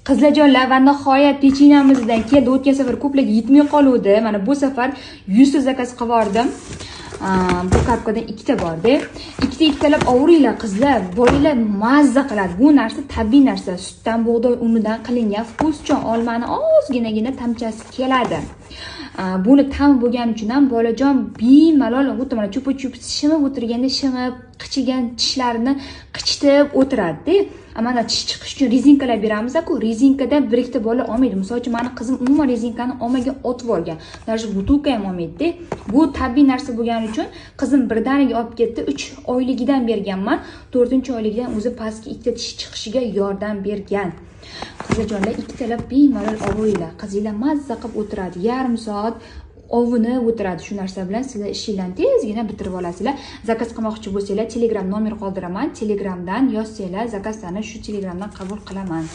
Qizlarjonlar va nihoyat pechenamizdan keldi. O'tgan safar ko'plarga yetmay qoluvdi. Mana bu safar 100 ta zakaz qilib yubordim. Bu karpkadan ikkita borda. Ikkitalab ovuringlar qizlar. Bolalar mazza qiladi. Bu narsa tabiiy narsa. Sutdan, bug'doy unidan qilingan vkuschon olmani ozginagina tamchasi keladi. Buni ta'mi bo'lgani uchun ham bolajon bemalol o'tmana cho'pa-cho'p shimib o'tirganda shimib, qichigan tishlarini qichitib o'tiradi-da. Mana tish chiqish uchun rezinkalar beramiz-ku, rezinkadan bir ikkita bola olmaydi. Misol uchun meni qizim umuman rezinkani olmagan, otib olgan. Даже butuka ham olmaydi-da. Bu tabiiy narsa bo'lgani uchun qizim birdaniga olib ketdi. 3 oyligidan berganman. 4-oyligidan o'zi pastki ikkita tish chiqishiga yordam bergan. Qizlarjonlar ikkitalab bemalol ovuringlar. Qizinglar mazza qilib o'tiradi. Yarim soat ovini o'tiradi. Shu narsa bilan sizlar ishinglarni tezgina bitirib olasizlar. Zakaz qilmoqchi bo'lsanglar, Telegram nomer qoldiraman. Telegramdan yozsanglar, zakazlarni shu Telegramdan qabul qilaman.